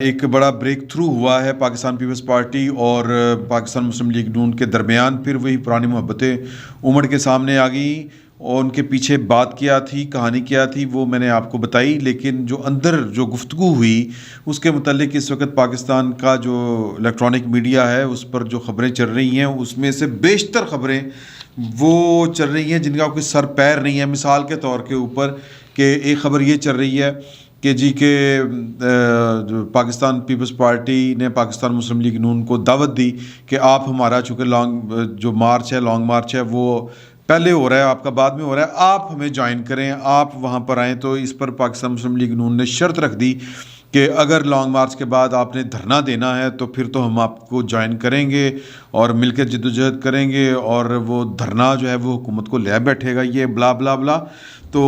ایک بڑا break through ہوا ہے پاکستان پیپلز پارٹی اور پاکستان مسلم لیگ نون کے درمیان. پھر وہی پرانی محبتیں امڑ کے سامنے آ گئیں اور ان کے پیچھے بات کیا تھی، کہانی کیا تھی، وہ میں نے آپ کو بتائی. لیکن جو اندر جو گفتگو ہوئی اس کے متعلق اس وقت پاکستان کا جو الیکٹرانک میڈیا ہے اس پر جو خبریں چل رہی ہیں اس میں سے بیشتر خبریں وہ چل رہی ہیں جن کا کوئی سر پیر نہیں ہے. مثال کے طور کے اوپر کہ ایک خبر یہ چل رہی ہے کہ پاکستان پیپلز پارٹی نے پاکستان مسلم لیگ نون کو دعوت دی کہ آپ ہمارا چونکہ لانگ مارچ ہے وہ پہلے ہو رہا ہے، آپ کا بعد میں ہو رہا ہے، آپ ہمیں جوائن کریں، آپ وہاں پر آئیں. تو اس پر پاکستان مسلم لیگ نون نے شرط رکھ دی کہ اگر لانگ مارچ کے بعد آپ نے دھرنا دینا ہے تو پھر تو ہم آپ کو جوائن کریں گے اور مل کے جدوجہد کریں گے، اور وہ دھرنا جو ہے وہ حکومت کو لے بیٹھے گا، یہ بلا بلا بلا. تو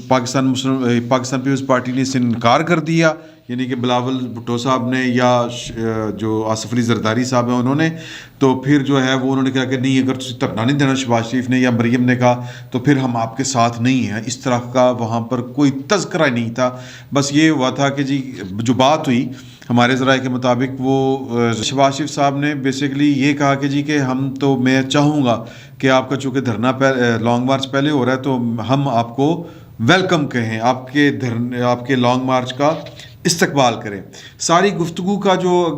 پاکستان پیپلز پارٹی نے اس سے انکار کر دیا، یعنی کہ بلاول بھٹو صاحب نے یا جو آصف علی زرداری صاحب ہیں انہوں نے. تو پھر جو ہے وہ انہوں نے کہا کہ نہیں، اگر تسی دھرنا نہیں دینا، شہباز شریف نے یا مریم نے کہا، تو پھر ہم آپ کے ساتھ نہیں ہیں. اس طرح کا وہاں پر کوئی تذکرہ نہیں تھا. بس یہ ہوا تھا کہ جی جو بات ہوئی ہمارے ذرائع کے مطابق، وہ شہباز شریف صاحب نے بیسیکلی یہ کہا کہ جی کہ میں چاہوں گا کہ آپ کا چونکہ دھرنا لانگ مارچ پہلے ہو رہا ہے تو ہم آپ کو ویلکم کہیں، آپ کے لانگ مارچ کا استقبال کریں. ساری گفتگو کا جو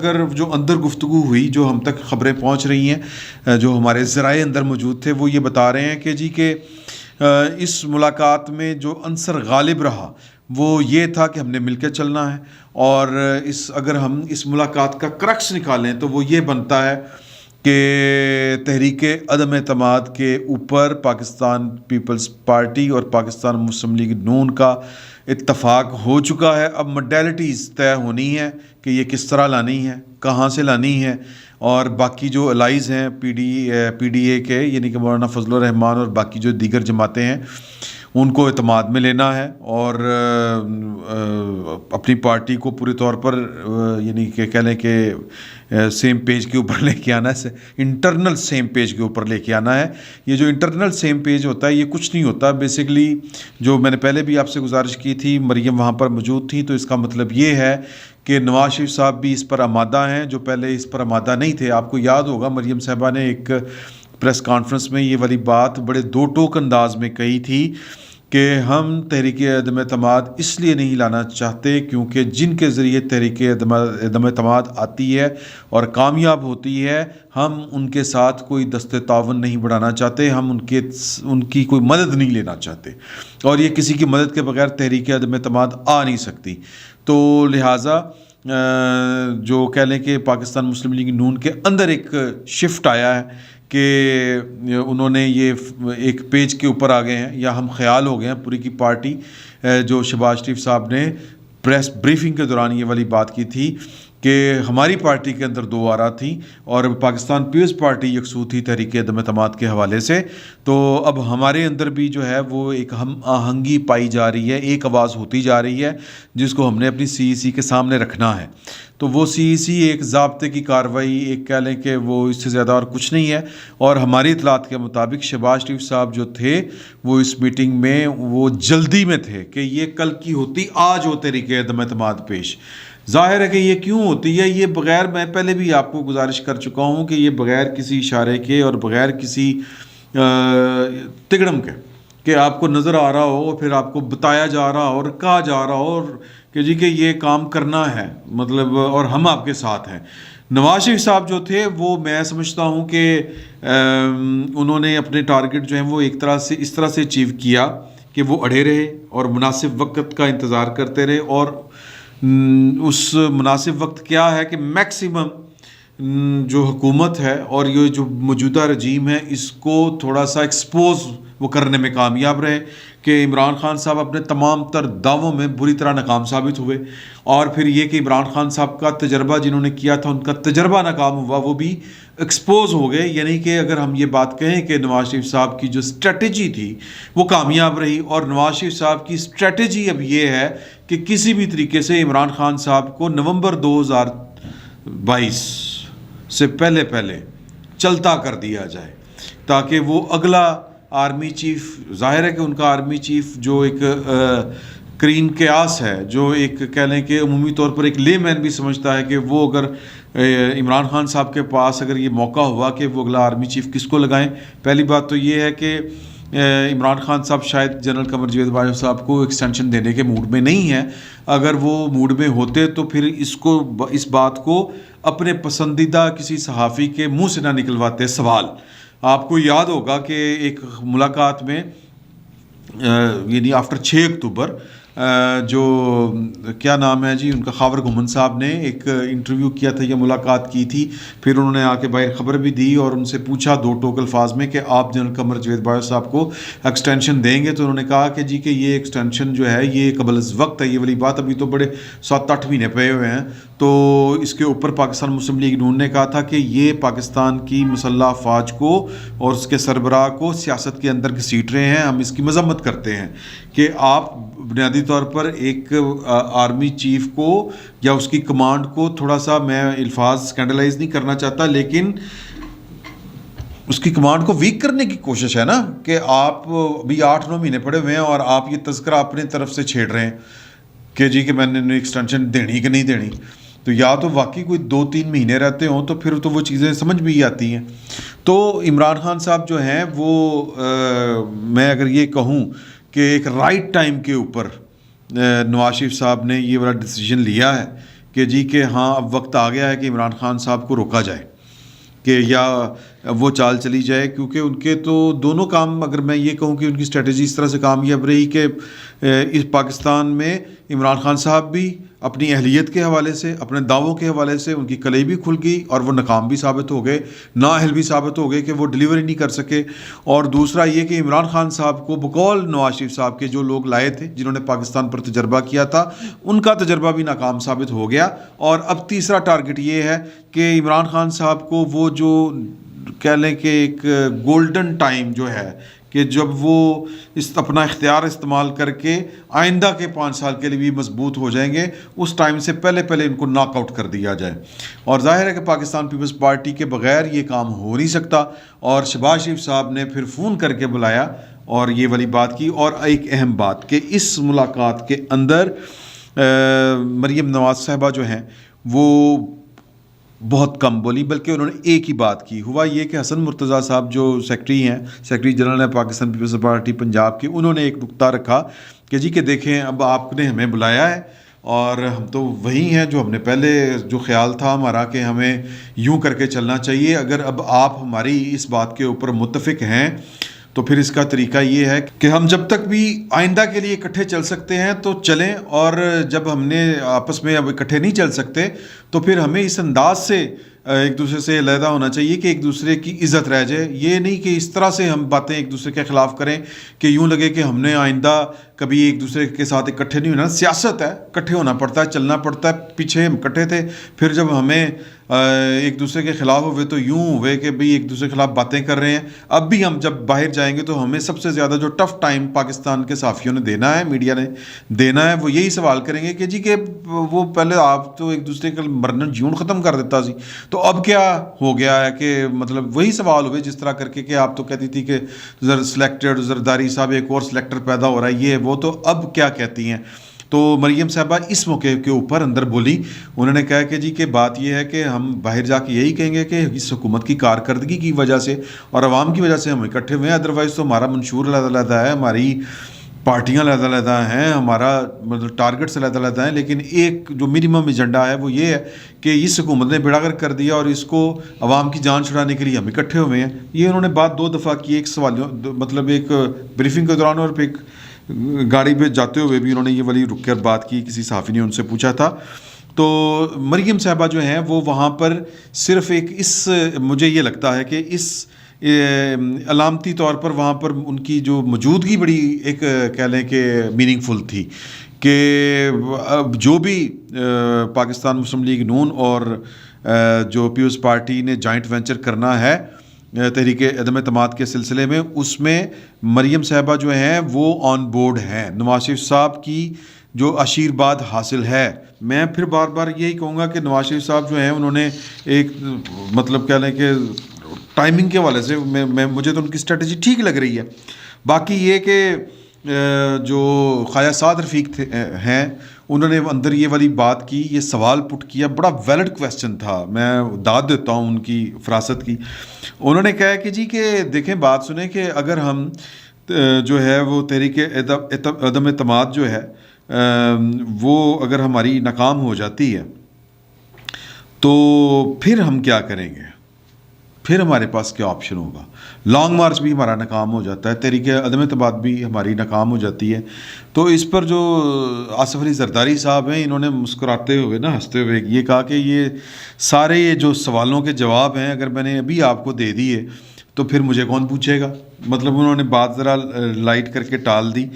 اندر گفتگو ہوئی، جو ہم تک خبریں پہنچ رہی ہیں، جو ہمارے ذرائع اندر موجود تھے، وہ یہ بتا رہے ہیں کہ جی کہ اس ملاقات میں جو عنصر غالب رہا وہ یہ تھا کہ ہم نے مل کے چلنا ہے. اور اگر ہم اس ملاقات کا کرکس نکالیں تو وہ یہ بنتا ہے کہ تحریک عدم اعتماد کے اوپر پاکستان پیپلز پارٹی اور پاکستان مسلم لیگ نون کا اتفاق ہو چکا ہے. اب موڈیلٹیز طے ہونی ہے کہ یہ کس طرح لانی ہے، کہاں سے لانی ہے، اور باقی جو الائز ہیں پی ڈی اے کے، یعنی کہ مولانا فضل الرحمان اور باقی جو دیگر جماعتیں ہیں، ان کو اعتماد میں لینا ہے اور اپنی پارٹی کو پورے طور پر یعنی کہ کہہ لیں کہ سیم پیج کے اوپر لے کے آنا ہے، انٹرنل سیم پیج کے اوپر لے کے آنا ہے. یہ جو انٹرنل سیم پیج ہوتا ہے یہ کچھ نہیں ہوتا. بیسیکلی جو میں نے پہلے بھی آپ سے گزارش کی تھی، مریم وہاں پر موجود تھی، تو اس کا مطلب یہ ہے کہ نواز شریف صاحب بھی اس پر آمادہ ہیں جو پہلے اس پر آمادہ نہیں تھے. آپ کو یاد ہوگا مریم صاحبہ نے ایک پریس کانفرنس میں یہ والی بات بڑے دو ٹوک انداز میں کہی تھی کہ ہم تحریک عدم اعتماد اس لیے نہیں لانا چاہتے کیونکہ جن کے ذریعے تحریک عدم اعتماد آتی ہے اور کامیاب ہوتی ہے، ہم ان کے ساتھ کوئی دست تعاون نہیں بڑھانا چاہتے، ہم ان کی کوئی مدد نہیں لینا چاہتے، اور یہ کسی کی مدد کے بغیر تحریک عدم اعتماد آ نہیں سکتی. تو لہٰذا جو کہہ لیں کہ پاکستان مسلم لیگ نون کے اندر ایک شفٹ آیا ہے کہ انہوں نے یہ ایک پیج کے اوپر آ گئے ہیں، یا ہم خیال ہو گئے ہیں پوری کی پارٹی. جو شہباز شریف صاحب نے پریس بریفنگ کے دوران یہ والی بات کی تھی کہ ہماری پارٹی کے اندر دو آرا تھیں اور پاکستان پیپلز پارٹی یکسو تھی تحریک عدم اعتماد کے حوالے سے. تو اب ہمارے اندر بھی جو ہے وہ ایک ہم آہنگی پائی جا رہی ہے، ایک آواز ہوتی جا رہی ہے جس کو ہم نے اپنی سی ای سی کے سامنے رکھنا ہے. تو وہ سی ای سی ایک ضابطے کی کارروائی، ایک کہہ لیں کہ وہ اس سے زیادہ اور کچھ نہیں ہے. اور ہماری اطلاعات کے مطابق شہباز شریف صاحب جو تھے وہ اس میٹنگ میں وہ جلدی میں تھے کہ یہ کل کی ہوتی، آج ہو تحریک عدم اعتماد پیش. ظاہر ہے کہ یہ کیوں ہوتی ہے، یہ بغیر، میں پہلے بھی آپ کو گزارش کر چکا ہوں کہ یہ بغیر کسی اشارے کے اور بغیر کسی تگڑم کے کہ آپ کو نظر آ رہا ہو، پھر آپ کو بتایا جا رہا ہو اور کہا جا رہا ہو کہ جی کہ یہ کام کرنا ہے، مطلب، اور ہم آپ کے ساتھ ہیں. نواز شریف صاحب جو تھے وہ میں سمجھتا ہوں کہ انہوں نے اپنے ٹارگٹ جو ہیں وہ ایک طرح سے اس طرح سے اچیو کیا کہ وہ اڑے رہے اور مناسب وقت کا انتظار کرتے رہے. اور اس مناسب وقت کیا ہے کہ میکسیمم جو حکومت ہے اور یہ جو موجودہ رجیم ہے اس کو تھوڑا سا ایکسپوز وہ کرنے میں کامیاب رہے کہ عمران خان صاحب اپنے تمام تر دعووں میں بری طرح ناکام ثابت ہوئے. اور پھر یہ کہ عمران خان صاحب کا تجربہ جنہوں نے کیا تھا ان کا تجربہ ناکام ہوا، وہ بھی ایکسپوز ہو گئے. یعنی کہ اگر ہم یہ بات کہیں کہ نواز شریف صاحب کی جو اسٹریٹجی تھی وہ کامیاب رہی، اور نواز شریف صاحب کی اسٹریٹجی اب یہ ہے کہ کسی بھی طریقے سے عمران خان صاحب کو نومبر 2022 سے پہلے چلتا کر دیا جائے تاکہ وہ اگلا آرمی چیف، ظاہر ہے کہ ان کا آرمی چیف جو ایک کرین قیاس ہے جو ایک کہہ لیں کہ عمومی طور پر ایک لے مین بھی سمجھتا ہے کہ وہ اگر عمران خان صاحب کے پاس اگر یہ موقع ہوا کہ وہ اگلا آرمی چیف کس کو لگائیں، پہلی بات تو یہ ہے کہ عمران خان صاحب شاید جنرل قمر جاوید باجوہ صاحب کو ایکسٹینشن دینے کے موڈ میں نہیں ہیں. اگر وہ موڈ میں ہوتے تو پھر اس بات کو اپنے پسندیدہ کسی صحافی کے منہ سے نہ نکلواتے سوال. آپ کو یاد ہوگا کہ ایک ملاقات میں یعنی آفٹر 6 اکتوبر جو کیا نام ہے جی ان کا، خاور گھمن صاحب نے ایک انٹرویو کیا تھا یا ملاقات کی تھی، پھر انہوں نے آ کے باہر خبر بھی دی اور ان سے پوچھا 2 ٹوک الفاظ میں کہ آپ جنرل قمر جاوید باجوہ صاحب کو ایکسٹینشن دیں گے، تو انہوں نے کہا کہ جی کہ یہ ایکسٹینشن جو ہے یہ قبل از وقت ہے، یہ والی بات ابھی تو بڑے 7-8 مہینے پے ہوئے ہیں. تو اس کے اوپر پاکستان مسلم لیگ نون نے کہا تھا کہ یہ پاکستان کی مسلح افواج کو اور اس کے سربراہ کو سیاست کے اندر گھسیٹ رہے ہیں. ہم اس کی مذمت کرتے ہیں کہ آپ بنیادی طور پر ایک آرمی چیف کو یا اس کی کمانڈ کو تھوڑا سا، میں الفاظ اسکینڈلائز نہیں کرنا چاہتا، لیکن اس کی کمانڈ کو ویک کرنے کی کوشش ہے نا کہ آپ ابھی 8-9 مہینے پڑے ہوئے ہیں اور آپ یہ تذکرہ اپنے طرف سے چھیڑ رہے ہیں کہ جی کہ میں نے ایکسٹینشن دینی کہ نہیں دینی. تو یا تو واقعی کوئی 2-3 مہینے رہتے ہوں تو پھر تو وہ چیزیں سمجھ بھی آتی ہیں. تو عمران خان صاحب جو ہیں وہ میں اگر یہ کہوں کہ ایک رائٹ ٹائم کے اوپر نواز شریف صاحب نے یہ والا ڈیسیجن لیا ہے کہ جی کہ ہاں اب وقت آ گیا ہے کہ عمران خان صاحب کو روکا جائے کہ یا وہ چال چلی جائے، کیونکہ ان کے تو دونوں کام، اگر میں یہ کہوں کہ ان کی اسٹریٹجی اس طرح سے کامیاب رہی کہ اس پاکستان میں عمران خان صاحب بھی اپنی اہلیت کے حوالے سے، اپنے دعووں کے حوالے سے ان کی کلئی بھی کھل گئی اور وہ ناکام بھی ثابت ہو گئے، نااہل بھی ثابت ہو گئے کہ وہ ڈیلیوری نہیں کر سکے. اور دوسرا یہ کہ عمران خان صاحب کو بقول نواز شریف صاحب کے جو لوگ لائے تھے جنہوں نے پاکستان پر تجربہ کیا تھا، ان کا تجربہ بھی ناکام ثابت ہو گیا. اور اب تیسرا ٹارگٹ یہ ہے کہ عمران خان صاحب کو وہ جو کہہ لیں کہ ایک گولڈن ٹائم جو ہے کہ جب وہ اپنا اختیار استعمال کر کے آئندہ کے 5 سال کے لیے بھی مضبوط ہو جائیں گے، اس ٹائم سے پہلے ان کو ناک آؤٹ کر دیا جائے. اور ظاہر ہے کہ پاکستان پیپلز پارٹی کے بغیر یہ کام ہو نہیں سکتا. اور شہباز شریف صاحب نے پھر فون کر کے بلایا اور یہ والی بات کی. اور ایک اہم بات کہ اس ملاقات کے اندر مریم نواز صاحبہ جو ہیں وہ بہت کم بولی، بلکہ انہوں نے ایک ہی بات کی. ہوا یہ کہ حسن مرتضیٰ صاحب جو سیکرٹری جنرل ہے پاکستان پیپلز پارٹی پنجاب کے، انہوں نے ایک نقطہ رکھا کہ جی کہ دیکھیں اب آپ نے ہمیں بلایا ہے اور ہم تو وہی ہیں جو ہم نے پہلے جو خیال تھا ہمارا کہ ہمیں یوں کر کے چلنا چاہیے. اگر اب آپ ہماری اس بات کے اوپر متفق ہیں تو پھر اس کا طریقہ یہ ہے کہ ہم جب تک بھی آئندہ کے لیے اکٹھے چل سکتے ہیں تو چلیں، اور جب ہم نے آپس میں اب اکٹھے نہیں چل سکتے تو پھر ہمیں اس انداز سے ایک دوسرے سے علیحدہ ہونا چاہیے کہ ایک دوسرے کی عزت رہ جائے. یہ نہیں کہ اس طرح سے ہم باتیں ایک دوسرے کے خلاف کریں کہ یوں لگے کہ ہم نے آئندہ کبھی ایک دوسرے کے ساتھ اکٹھے نہیں ہونا. سیاست ہے، اکٹھے ہونا پڑتا ہے، چلنا پڑتا ہے. پیچھے ہم اکٹھے تھے، پھر جب ہمیں ایک دوسرے کے خلاف ہوئے تو یوں ہوئے کہ بھئی ایک دوسرے کے خلاف باتیں کر رہے ہیں. اب بھی ہم جب باہر جائیں گے تو ہمیں سب سے زیادہ جو ٹف ٹائم پاکستان کے صحافیوں نے دینا ہے، میڈیا نے دینا ہے، وہ یہی سوال کریں گے کہ جی کہ وہ پہلے آپ تو ایک دوسرے کا مرنا جیون ختم کر دیتا سی، تو اب کیا ہو گیا ہے کہ مطلب وہی سوال ہوئے جس طرح کر کے کہ آپ تو کہتی تھی کہ سلیکٹڈ زرداری صاحب ایک اور سلیکٹر پیدا ہو رہا ہے، یہ وہ، تو اب کیا کہتی ہیں. تو مریم صاحبہ اس موقع کے اوپر اندر بولی. انہوں نے کہا کہ جی کہ بات یہ ہے کہ ہم باہر جا کے یہی کہیں گے کہ اس حکومت کی کارکردگی کی وجہ سے اور عوام کی وجہ سے ہم اکٹھے ہوئے ہیں، ادروائز تو ہمارا منشور علیحدہ ہے، ہماری پارٹیاں علیحدہ ہیں، ہمارا مطلب ٹارگٹس علیحدہ ہیں، لیکن ایک جو منیمم ایجنڈا ہے وہ یہ ہے کہ اس حکومت نے بیڑا گرک کر دیا اور اس کو عوام کی جان چھڑانے کے لیے ہم اکٹھے ہوئے ہیں. یہ انہوں نے بات 2 دفعہ کی، ایک سوالیوں مطلب ایک بریفنگ کے دوران اور ایک گاڑی پہ جاتے ہوئے بھی انہوں نے یہ والی رک کر بات کی. کسی صحافی نے ان سے پوچھا تھا. تو مریم صاحبہ جو ہیں وہ وہاں پر صرف ایک مجھے یہ لگتا ہے کہ اس علامتی طور پر وہاں پر ان کی جو موجودگی بڑی ایک کہہ لیں کہ میننگ فل تھی کہ جو بھی پاکستان مسلم لیگ نون اور جو پیپلز پارٹی نے جوائنٹ وینچر کرنا ہے تحریک عدم اعتماد کے سلسلے میں، اس میں مریم صاحبہ جو ہیں وہ آن بورڈ ہیں. نواز شریف صاحب کی جو آشیرواد حاصل ہے، میں پھر بار بار یہی کہوں گا کہ نواز شریف صاحب جو ہیں انہوں نے ایک مطلب کہہ لیں کہ ٹائمنگ کے حوالے سے مجھے تو ان کی اسٹریٹجی ٹھیک لگ رہی ہے. باقی یہ کہ جو خواجہ سعد رفیق تھے ہیں انہوں نے اندر یہ والی بات کی, یہ سوال پٹ کیا, بڑا ویلڈ کویسچن تھا, میں داد دیتا ہوں ان کی فراست کی. انہوں نے کہا کہ جی کہ دیکھیں بات سنیں کہ اگر ہم جو ہے وہ تحریک عدم اعتماد جو ہے وہ اگر ہماری ناکام ہو جاتی ہے تو پھر ہم کیا کریں گے, پھر ہمارے پاس کیا آپشن ہوگا. لانگ مارچ بھی ہمارا ناکام ہو جاتا ہے, تحریک عدم اعتماد بھی ہماری ناکام ہو جاتی ہے. تو اس پر جو آصف علی زرداری صاحب ہیں انہوں نے مسکراتے ہوئے نا ہنستے ہوئے یہ کہا کہ یہ سارے یہ جو سوالوں کے جواب ہیں اگر میں نے ابھی آپ کو دے دیے تو پھر مجھے کون پوچھے گا. مطلب انہوں نے بات ذرا لائٹ کر کے ٹال دی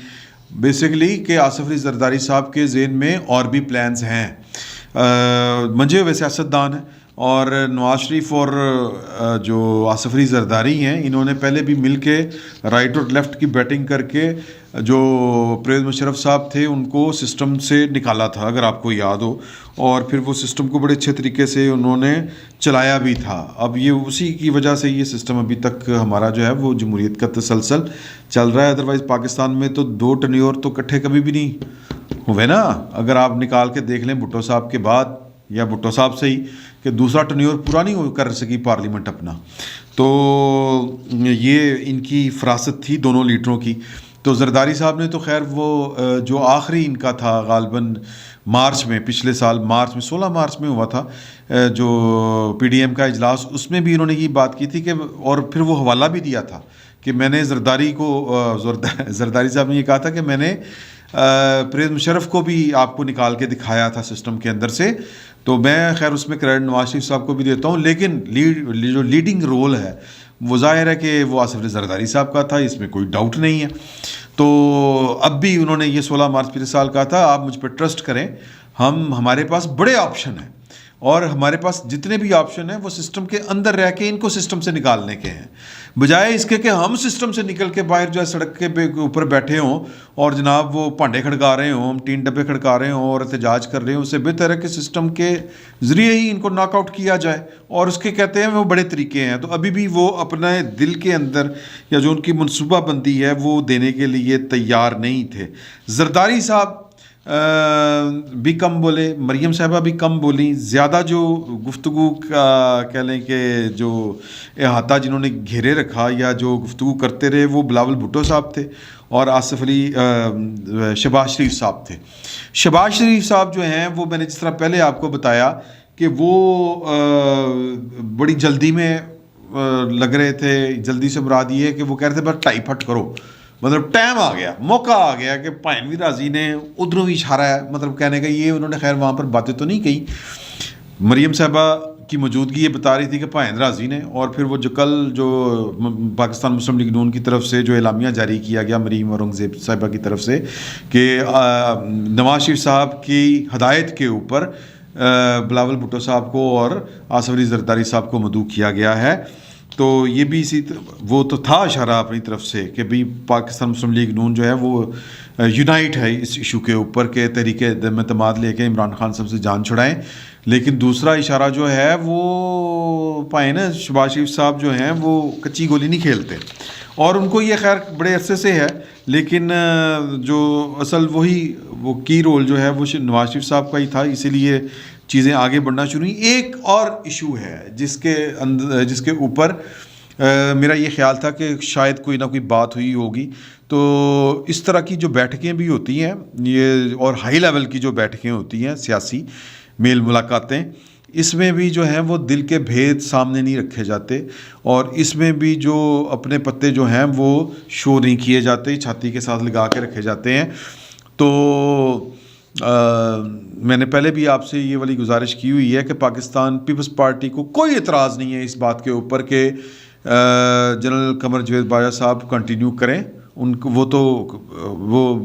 بیسیکلی کہ آصف علی زرداری صاحب کے ذہن میں اور بھی پلانز ہیں. منجھے ہوئے سیاستدان ہیں اور نواز شریف اور جو آصف علی زرداری ہیں انہوں نے پہلے بھی مل کے رائٹ اور لیفٹ کی بیٹنگ کر کے جو پرویز مشرف صاحب تھے ان کو سسٹم سے نکالا تھا اگر آپ کو یاد ہو, اور پھر وہ سسٹم کو بڑے اچھے طریقے سے انہوں نے چلایا بھی تھا. اب یہ اسی کی وجہ سے یہ سسٹم ابھی تک ہمارا جو ہے وہ جمہوریت کا تسلسل چل رہا ہے. ادروائز پاکستان میں تو 2 ٹنیور تو اکٹھے کبھی بھی نہیں ہوئے نا. اگر آپ نکال کے دیکھ لیں بھٹو صاحب کے بعد یا بھٹو صاحب سے ہی کہ دوسرا ٹنیور پورا نہیں کر سکی پارلیمنٹ اپنا. تو یہ ان کی فراست تھی دونوں لیڈروں کی. تو زرداری صاحب نے تو خیر وہ جو آخری ان کا تھا غالباً مارچ میں, پچھلے سال مارچ میں 16 مارچ میں ہوا تھا جو پی ڈی ایم کا اجلاس, اس میں بھی انہوں نے یہ بات کی تھی کہ اور پھر وہ حوالہ بھی دیا تھا کہ میں نے زرداری صاحب نے یہ کہا تھا کہ میں نے پرویز مشرف کو بھی آپ کو نکال کے دکھایا تھا سسٹم کے اندر سے. تو میں خیر اس میں کریڈٹ نواز شریف صاحب کو بھی دیتا ہوں, لیکن جو لیڈنگ رول ہے وہ ظاہر ہے کہ وہ آصف علی زرداری صاحب کا تھا, اس میں کوئی ڈاؤٹ نہیں ہے. تو اب بھی انہوں نے یہ 16 مارچ پچھلے سال کہا تھا آپ مجھ پہ ٹرسٹ کریں, ہمارے پاس بڑے آپشن ہیں اور ہمارے پاس جتنے بھی آپشن ہیں وہ سسٹم کے اندر رہ کے ان کو سسٹم سے نکالنے کے ہیں, بجائے اس کے کہ ہم سسٹم سے نکل کے باہر جو ہے سڑک کے اوپر بیٹھے ہوں اور جناب وہ پانڈے کھڑکا رہے ہوں, ہم 3 ڈبے کھڑکا رہے ہوں اور احتجاج کر رہے ہوں. اس سے بہتر ہے کہ سسٹم کے ذریعے ہی ان کو ناک آؤٹ کیا جائے, اور اس کے کہتے ہیں وہ بڑے طریقے ہیں. تو ابھی بھی وہ اپنے دل کے اندر یا جو ان کی منصوبہ بندی ہے وہ دینے کے لیے تیار نہیں تھے. زرداری صاحب بھی کم بولے, مریم صاحبہ بھی کم بولیں, زیادہ جو گفتگو کا کہہ لیں کہ جو احاطہ جنہوں نے گھیرے رکھا یا جو گفتگو کرتے رہے وہ بلاول بھٹو صاحب تھے اور آصف علی شہباز شریف صاحب تھے. شہباز شریف صاحب جو ہیں وہ میں نے جس طرح پہلے آپ کو بتایا کہ وہ بڑی جلدی میں لگ رہے تھے. جلدی سے مراد یہ ہے کہ وہ کہہ رہے تھے بس ٹائی پھٹ کرو, مطلب ٹائم آ گیا, موقع آ گیا کہ پائن بھی راضی نے ادھروں بھی اشارہ ہے مطلب کہنے کا. یہ انہوں نے خیر وہاں پر باتیں تو نہیں کہیں, مریم صاحبہ کی موجودگی یہ بتا رہی تھی کہ پائن راضی نے, اور پھر وہ جو کل جو پاکستان مسلم لیگ نون کی طرف سے جو اعلامیہ جاری کیا گیا مریم اورنگزیب صاحبہ کی طرف سے کہ نواز شریف صاحب کی ہدایت کے اوپر بلاول بھٹو صاحب کو اور آصف علی زرداری صاحب کو مدعو کیا گیا ہے. تو یہ بھی وہ تو تھا اشارہ اپنی طرف سے کہ بھئی پاکستان مسلم لیگ نون جو ہے وہ یونائٹ ہے اس ایشو کے اوپر کہ تحریک عدم اعتماد لے کے عمران خان صاحب سے جان چھڑائیں. لیکن دوسرا اشارہ جو ہے وہ پائے نا شہباز شریف صاحب جو ہیں وہ کچی گولی نہیں کھیلتے, اور ان کو یہ خیر بڑے عرصے سے ہے, لیکن جو اصل وہ کی رول جو ہے وہ نواز شریف صاحب کا ہی تھا, اسی لیے چیزیں آگے بڑھنا شروع ہوئی. ایک اور ایشو ہے جس کے اوپر میرا یہ خیال تھا کہ شاید کوئی نہ کوئی بات ہوئی ہوگی. تو اس طرح کی جو بیٹھکیں بھی ہوتی ہیں یہ, اور ہائی لیول کی جو بیٹھکیں ہوتی ہیں سیاسی میل ملاقاتیں, اس میں بھی جو ہیں وہ دل کے بھید سامنے نہیں رکھے جاتے, اور اس میں بھی جو اپنے پتے جو ہیں وہ شو نہیں کیے جاتے, چھاتی کے ساتھ لگا کے رکھے جاتے ہیں. تو میں نے پہلے بھی آپ سے یہ والی گزارش کی ہوئی ہے کہ پاکستان پیپلز پارٹی کو کوئی اعتراض نہیں ہے اس بات کے اوپر کہ جنرل قمر جاوید باجوہ صاحب کنٹینیو کریں. ان کو وہ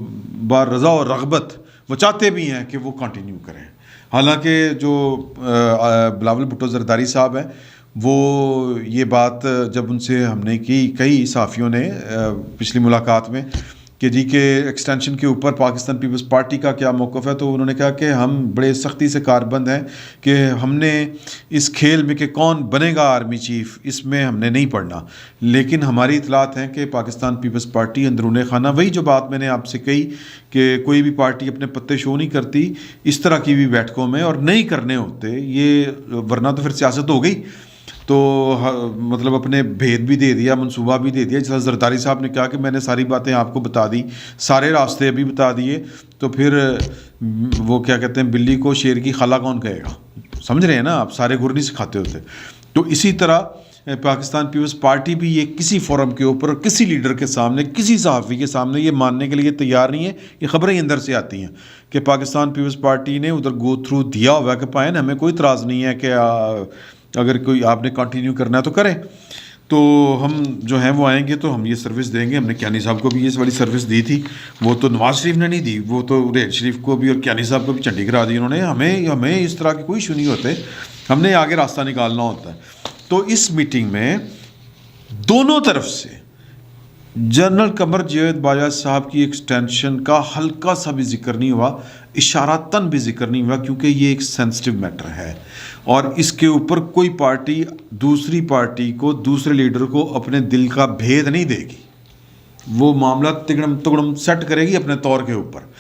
بار رضا اور رغبت وہ چاہتے بھی ہیں کہ وہ کنٹینیو کریں. حالانکہ جو بلاول بھٹو زرداری صاحب ہیں وہ یہ بات جب ان سے ہم نے کی کئی صحافیوں نے پچھلی ملاقات میں, کہ جی کے ایکسٹینشن کے اوپر پاکستان پیپلز پارٹی کا کیا موقف ہے، تو انہوں نے کہا کہ ہم بڑے سختی سے کاربند ہیں کہ ہم نے اس کھیل میں کہ کون بنے گا آرمی چیف، اس میں ہم نے نہیں پڑھنا، لیکن ہماری اطلاعات ہیں کہ پاکستان پیپلز پارٹی اندرون خانہ وہی جو بات میں نے آپ سے کہی کہ کوئی بھی پارٹی اپنے پتے شو نہیں کرتی اس طرح کی بھی بیٹھکوں میں، اور نہیں کرنے ہوتے یہ، ورنہ تو پھر سیاست ہو گئی، تو مطلب اپنے بھید بھی دے دیا، منصوبہ بھی دے دیا، جیسا زرداری صاحب نے کہا کہ میں نے ساری باتیں آپ کو بتا دی، سارے راستے بھی بتا دیے، تو پھر وہ کیا کہتے ہیں بلی کو شیر کی خالہ کون کہے گا، سمجھ رہے ہیں نا آپ، سارے گر نہیں سکھاتے ہوتے۔ تو اسی طرح پاکستان پیپلز پارٹی بھی یہ کسی فورم کے اوپر کسی لیڈر کے سامنے کسی صحافی کے سامنے یہ ماننے کے لیے تیار نہیں ہے، یہ خبریں ہی اندر سے آتی ہیں کہ پاکستان پیپلز پارٹی نے ادھر گو تھرو دیا ہوا ہے کہ پائیں ہمیں کوئی اعتراض نہیں ہے کہ اگر کوئی آپ نے کنٹینیو کرنا ہے تو کریں، تو ہم جو ہیں وہ آئیں گے تو ہم یہ سروس دیں گے۔ ہم نے کیانی صاحب کو بھی یہ والی سروس دی تھی، وہ تو نواز شریف نے نہیں دی، وہ تو ریحان شریف کو بھی اور کیانی صاحب کو بھی چنڈی کرا دی انہوں نے۔ ہمیں اس طرح کے کوئی ایشو نہیں ہوتے، ہم نے آگے راستہ نکالنا ہوتا ہے۔ تو اس میٹنگ میں دونوں طرف سے جنرل قمر جاوید باجوہ صاحب کی ایکسٹینشن کا ہلکا سا بھی ذکر نہیں ہوا، اشارتاً بھی ذکر نہیں ہوا، کیونکہ یہ ایک سینسٹیو میٹر ہے اور اس کے اوپر کوئی پارٹی دوسری پارٹی کو، دوسرے لیڈر کو اپنے دل کا بھید نہیں دے گی، وہ معاملہ تگڑم تگڑم سیٹ کرے گی اپنے طور کے اوپر۔